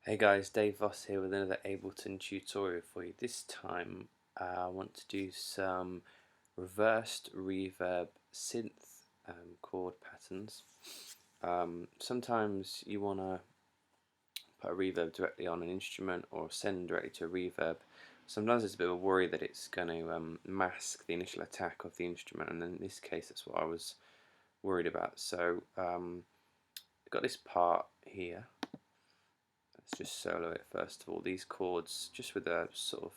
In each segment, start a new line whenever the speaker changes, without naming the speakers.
Hey guys, Dave Voss here with another Ableton tutorial for you. This time I want to do some reversed reverb synth chord patterns. Sometimes you want to put a reverb directly on an instrument or send directly to a reverb. Sometimes there's a bit of a worry that it's going to mask the initial attack of the instrument, and in this case that's what I was worried about. So I've got this part here. Let's just solo it first of all. These chords just with a sort of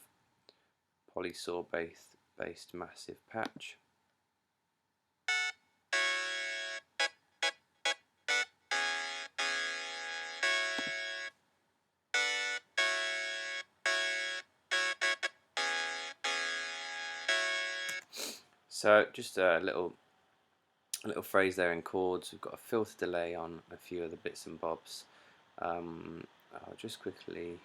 polysaw based massive patch. So just a little phrase there in chords. We've got a filter delay on a few of the bits and bobs. I'll just quickly,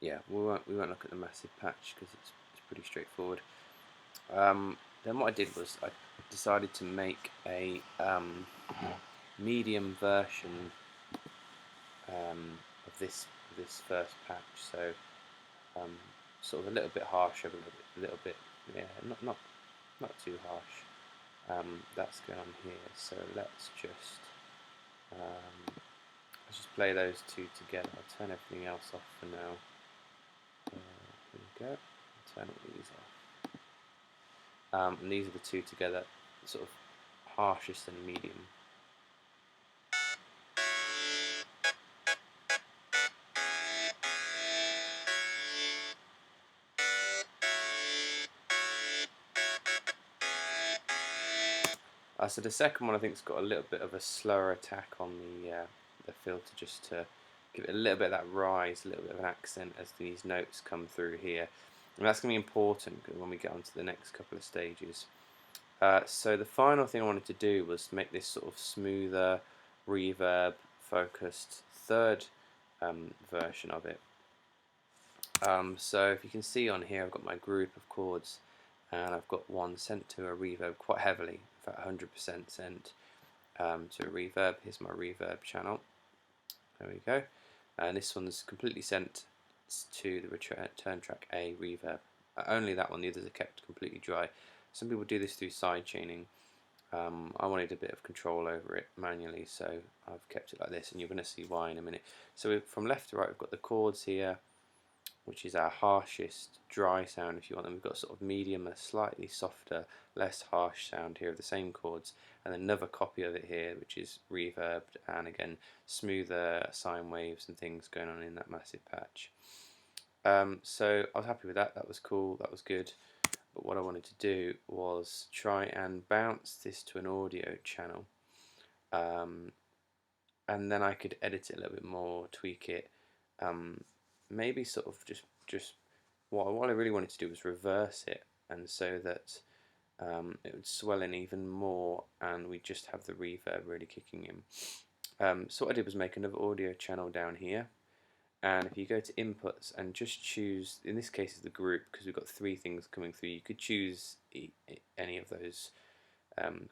yeah, we won't look at the massive patch because it's pretty straightforward. Then what I did was I decided to make a medium version of this first patch. So sort of a little bit harsher, a little bit, yeah, not too harsh. That's going on here. So let's just play those two together. I'll turn everything else off for now. Here we go. Turn all these off. And these are the two together, sort of harshest and medium. So the second one I think has got a little bit of a slower attack on the filter, just to give it a little bit of that rise, a little bit of an accent as these notes come through here. And that's going to be important when we get on to the next couple of stages. So the final thing I wanted to do was make this sort of smoother, reverb focused third version of it. So if you can see on here, I've got my group of chords, and I've got one sent to a reverb quite heavily, in fact 100% sent to a reverb. Here's my reverb channel. There we go. And this one's completely sent to the return track A reverb. Only that one, the others are kept completely dry. Some people do this through side chaining. I wanted a bit of control over it manually, so I've kept it like this, and you're going to see why in a minute. So from left to right, we've got the chords here, which is our harshest dry sound if you want them. We've got sort of medium, a slightly softer, less harsh sound here of the same chords, and another copy of it here which is reverbed, and again smoother sine waves and things going on in that massive patch. So I was happy with that. That was cool, that was good. But what I wanted to do was try and bounce this to an audio channel, and then I could edit it a little bit more, tweak it, maybe sort of just what I really wanted to do was reverse it, and so that it would swell in even more, and we just have the reverb really kicking in. So what I did was make another audio channel down here, and if you go to inputs and just choose, in this case is the group, because we've got three things coming through, you could choose any of those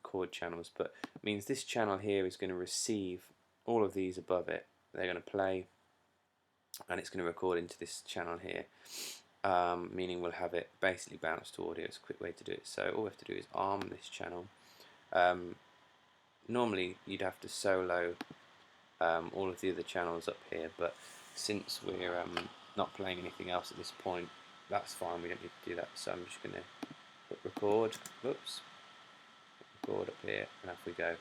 chord channels, but it means this channel here is going to receive all of these above it. They're going to play, and it's going to record into this channel here, meaning we'll have it basically bounced to audio. It's a quick way to do it. So all we have to do is arm this channel. Normally you'd have to solo all of the other channels up here, but since we're not playing anything else at this point, that's fine, we don't need to do that. So I'm just going to hit record, whoops, record up here, and off we go.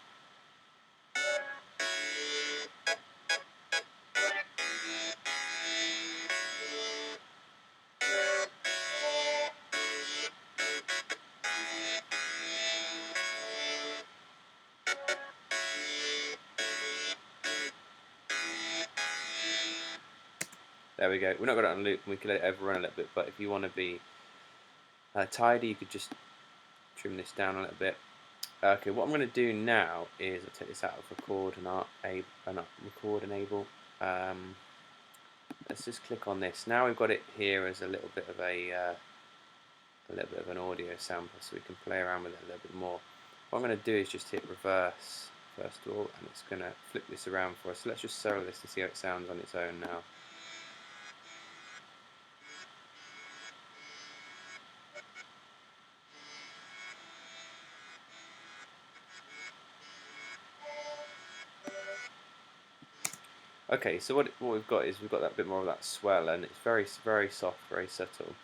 There we go. We're not going to loop, we can let it overrun a little bit, but if you want to be tidy, you could just trim this down a little bit. Okay, what I'm going to do now is I'll take this out of record and record enable. Let's just click on this. Now we've got it here as a little bit of an audio sample, so we can play around with it a little bit more. What I'm going to do is just hit reverse first of all, and it's going to flip this around for us. So let's just solo this and see how it sounds on its own now. Okay, so what we've got is we've got that bit more of that swell, and it's very soft, very subtle.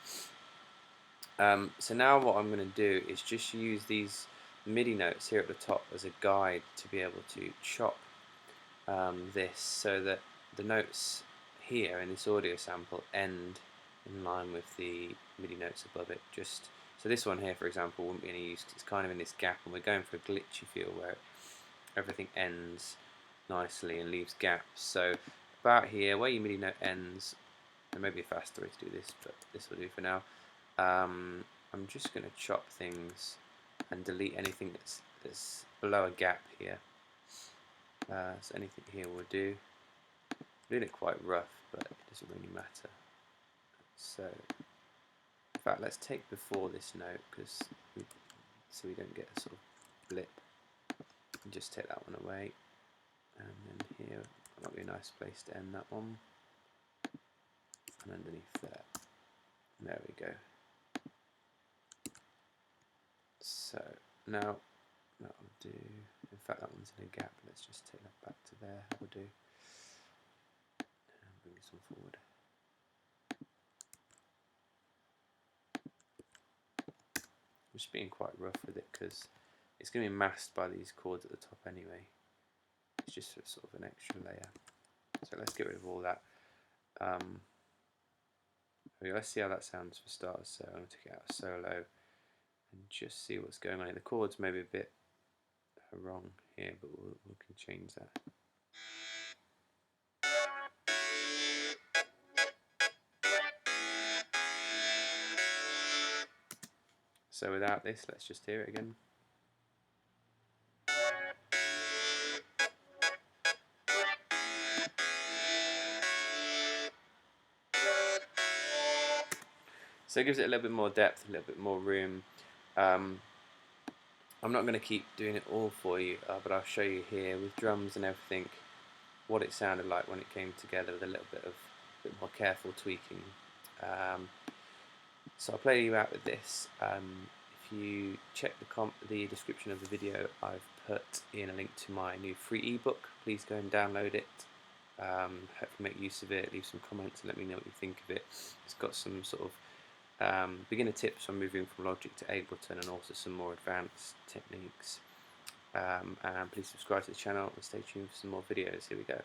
So now what I'm going to do is just use these MIDI notes here at the top as a guide to be able to chop this so that the notes here in this audio sample end in line with the MIDI notes above it. Just so this one here, for example, wouldn't be any use because it's kind of in this gap, and we're going for a glitchy feel where everything ends nicely and leaves gaps. So about here, where your MIDI note ends, there may be a faster way to do this, but this will do for now. I'm just going to chop things and delete anything that's below a gap here. So anything here will do. I'm doing it quite rough, but it doesn't really matter. So, in fact, let's take before this note, so we don't get a sort of blip. And just take that one away, and then here might be a nice place to end that one. And underneath there we go. So now that will do. In fact, that one's in a gap. Let's just take that back to there. That will do. And bring this one forward. I'm just being quite rough with it because it's going to be masked by these chords at the top anyway. It's just sort of an extra layer. So let's get rid of all that. Let's see how that sounds for starters. So I'm going to take it out of solo and just see what's going on here. The chords may be a bit wrong here, but we can change that. So without this, let's just hear it again. So it gives it a little bit more depth, a little bit more room. I'm not going to keep doing it all for you, but I'll show you here with drums and everything what it sounded like when it came together with a little bit more careful tweaking. So I'll play you out with this. If you check the description of the video, I've put in a link to my new free ebook. Please go and download it. Hopefully make use of it, leave some comments and let me know what you think of it. It's got some sort of beginner tips on moving from Logic to Ableton and also some more advanced techniques. And please subscribe to the channel and stay tuned for some more videos. Here we go.